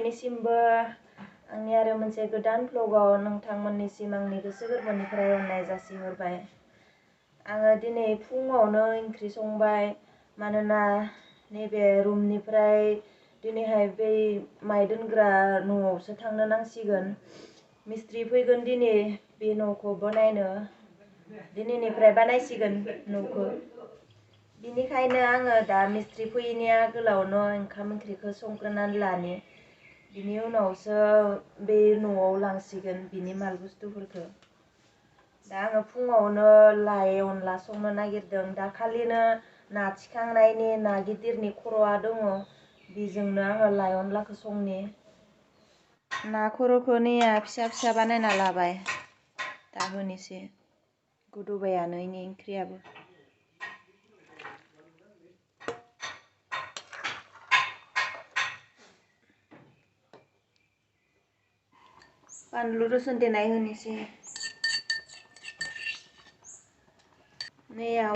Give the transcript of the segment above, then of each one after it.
बयनिसिमबो आंनि आरो मोनसे गोदान भ्लगाव नोंथांमोननिसिम आंनि गोसो गोरबोनिफ्राय अननाय जासिहरबाय। आङो दिनै फुङावनो ओंख्रि संबाय मानोना नैबे रुमनिफ्राय दिनैहाय बै माइ दोनग्रा न'आवसो थांनो नांसिगोन। मिस्ट्रि फैगोन दिनै बे न'खौ बनायनो। दिनैनिफ्राय बानायसिगोन न'खौ। बिनिखायनो आङो दा मिस्ट्रि फैयैनि आगोलावनो ओंखाम ओंख्रिखौ संग्रोनानै लानि। बिनि उनावसो बे न'आव लांसिगोन बिनि माल बुस्थुफोरखौ। दा आङो फुङावनो लाइ अनला संनो नागिरदों। दाखालिनो ना थिखांनायनि ना गिदिरनि खर'आ दङ। बेजोंनो आङो लाइ अनलाखौ संनि। ना खर'खौ नैया फिसा फिसा बानायना लाबाय। दा होनोसै गोदौबायानो इनि ओंख्रियाबो। बानलु रुसुन देनाय होनोसै। नैया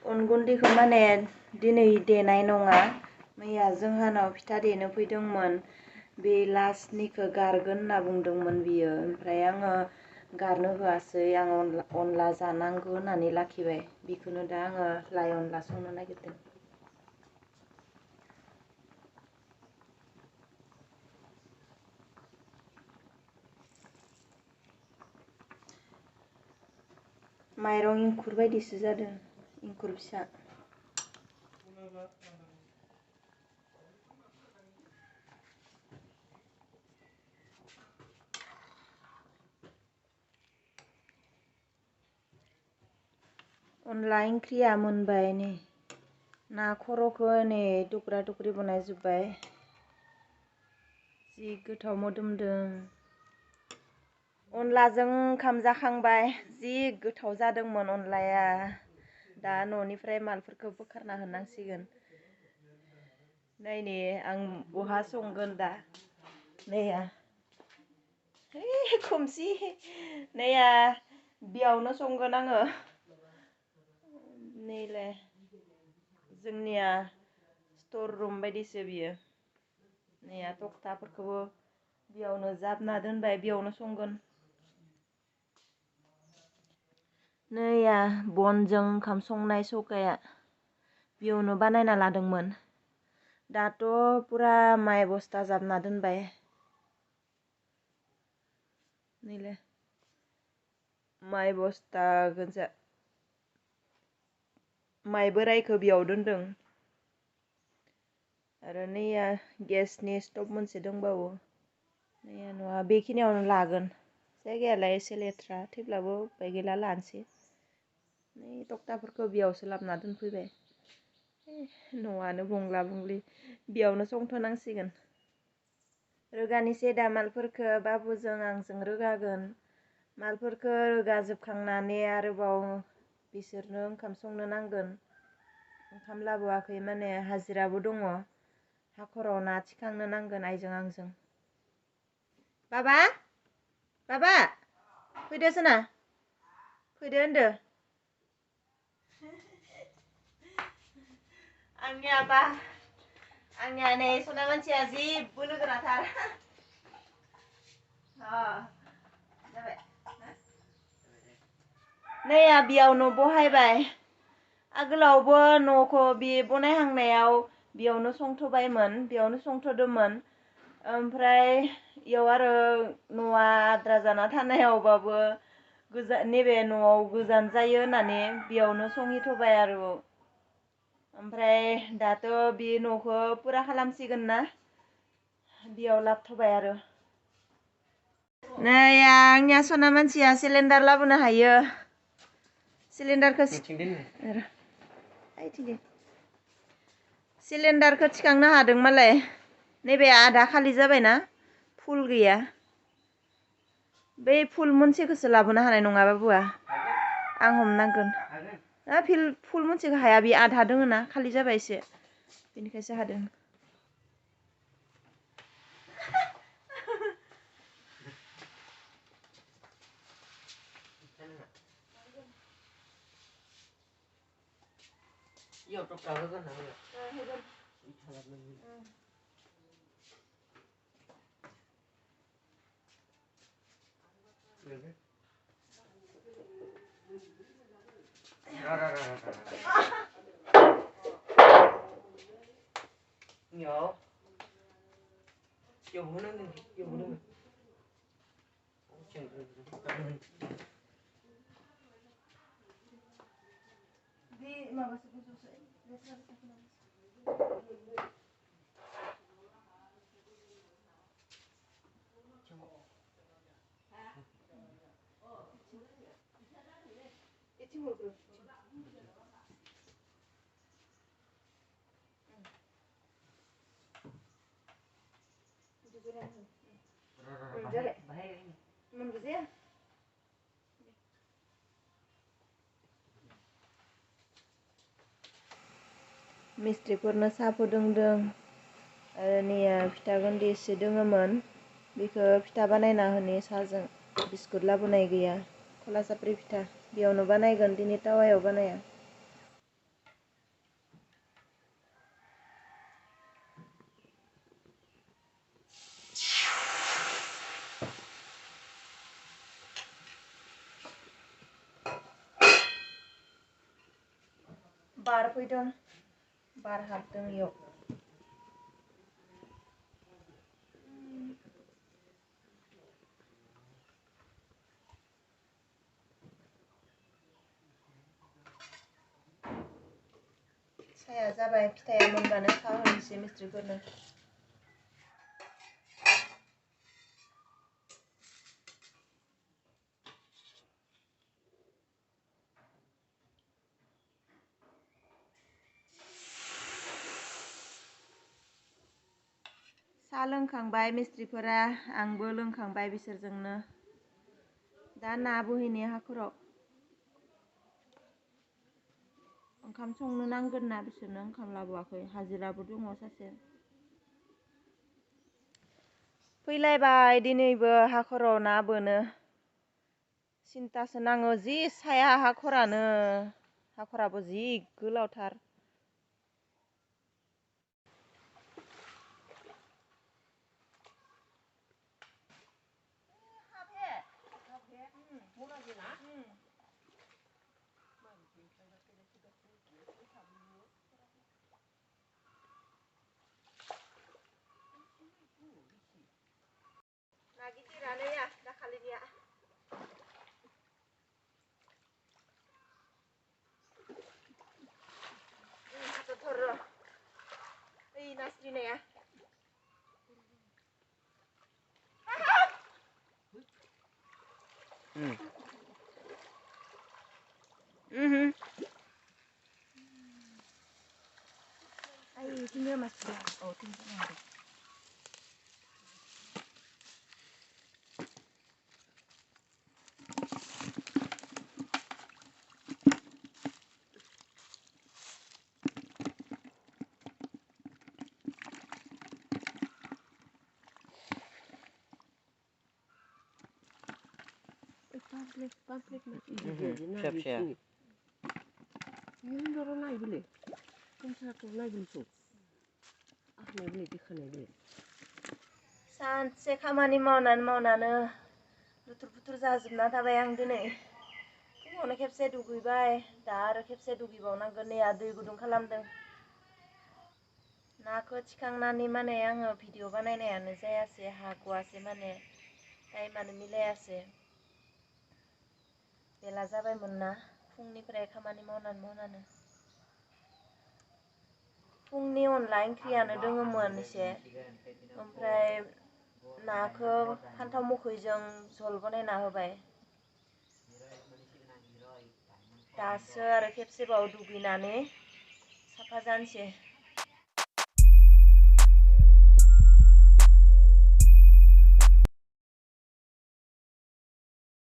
अन गुन्दैखौ माने दिनै देनाय नङा। मैया जोंहानाव फिथा देनो फैदोंमोन। बे लास्टनिखौ गारगोन होनना बुंदोंमोन बियो। ओमफ्राय आङो गारनो होआसै। आं अनला जानांगौ होननानै लाखिबाय। बेखौनो दा आङो लाइ अनला संनो नागिरदों। माइरं इंखुर बायदिसो जादों। इंखुर फिसा। अनला ओंख्रिया मोनबाय नै। ना खर'खौ नै टुक्रा टुक्रि बनायजोब्बाय। जि गोथाव मोदोमदों। अनलाजों ओंखाम जाखांबाय। जि गोथाव जादोंमोन अनलाया। दा न'निफ्राय मालफोरखौ बोखारना होनांसिगोन। नायनि आं बहा संगोन दा। नैया खोमसि नैया बेयावनो संगोन आङो। नैलाय जोंनिया स्टर रुम बायदिसो बियो। नैया तक्ताफोरखौबो बेयावनो जाबना दोनबाय बेयावनो संगोन। नैया बनजों ओंखाम संनाय सौकाया बेयावनो बानायना लादोंमोन। दाथ' पुरा माइ बस्था जाबना दोनबाय। नैलाय माइ बस्था गोजा। माइ बोरायखौ बेयाव दोनदों। आरो नैया गेसनि स्टभ मोनसे दंबावो। नैया न'आ बेखिनियावनो लागोन। जायगायालाय एसे लेथ्रा थेवब्लाबो उपाय गैला लानोसै। नै तक्ताफोरखौ बेयावसो लाबोना दोनफैबाय। न'आनो बुंला बुंलि बेयावनो संथ'नांसिगोन। रोगानोसै दा मालफोरखौ बाबुजों आंजों रोगागोन। मालफोरखौ रोगाजोबखांनानै आरोबाव बिसोरनो ओंखाम संनो नांगोन। ओंखाम लाबोआखै माने हाजिराबो दङ। हाखराव ना थिखांनो नांगोन आइजों आंजों। बाबा बाबा फैदो सोना फैदो होनदो। आंनिया नै सना मानसिया जि बोलो गोराथार। जाबाय नैया बेयावनो बहायबाय। आगोलावबो न'खौ बे बनायहांनायाव बेयावनो संथ'बायमोन। बेयावनो संथ'दोंमोन। ओमफ्राय इयाव आरो न'आ आद्रा जाना थानायावबाबो नैबे न'आव गोजान जायो होननानै बेयावनो संहैथ'बाय आरो। ओमफ्राय दाथ' बे न'खौ पुरा खालामसिगोन ना बेयाव लाबोथ'बाय आरो। नै आंनिया सना मानसिया सिलिन्डार लाबोनो हायो। सिलिन्डारखौ थिखांनो हादों मालाय। नैबे आधा खालि जाबायना फुल गैया। बै फुल मोनसेखौसो लाबोनो हानाय नङा बाबुआ। आं हमनांगोन। फुल मोनसेखौ हाया बे आधा दङ ना खालि जाबाय एसे बेनिखायसो हादों। nhỏ chiều hôm nay chiều hôm nay Di mabasok yung suso eh. मिस्ट्रिफोरनो साहा फुदुंदों आरो नैया फिथा गुन्दै एसे दोङोमोन बेखौ फिथा बानायना होनि साहाजों बिस्कुट लाबोनाय गैया खला साफ्रि फिथा बेयावनो बानायगोन दिनै टावायाव बानाया बार फैदों बार हाबदों इयाव साया जाबाय फिथाया मोनबानो साहा होनोसै मिस्ट्रिफोरनो साहा लोंखांबाय मिस्ट्रिफोरा आंबो लोंखांबाय बिसोरजोंनो दा ना बोहैनि हाखराव ओंखाम संनो नांगोन ना बिसोरनो ओंखाम लाबोआखै हाजिराबो दङ सासे फैलायबाय दिनैबो हाखराव ना बोनो सिन्तासो नाङो जि साया हाखराबो जि गोलावथार ना गिदिरानो या दाखालिनिया हाथथर ओइ नास्रिनाया Ay, tinggal mas dia. Oh, tinggal ada. Pamflet siap-siap. Ini dorong lagi boleh. Satu lagi tuh. Ah, nih boleh dikenai boleh. सानसे खामानि मावनानै बुथुर जाजोबना थाबाय आं दिनै फुङावनो खेबसे दुगैबाय दा आरो खेबसे दुगैबावनांगोन नै दै गुदुं खालामदों नाखौ थिखांनानै माने आङो भिडिअ बानायनायानो जायासै हागवासै माने टाइमानो मिलायासै बेला जाबायमोन ना फुंनिफ्राय खामानि मावनानै फुंनि अनला ओंख्रियानो दङमोन एसे ओमफ्राय नाखौ फान्थाव मोखैजों झल बानायना होबाय दासो आरो खेबसेबाव दुगैनानै साफा जानोसै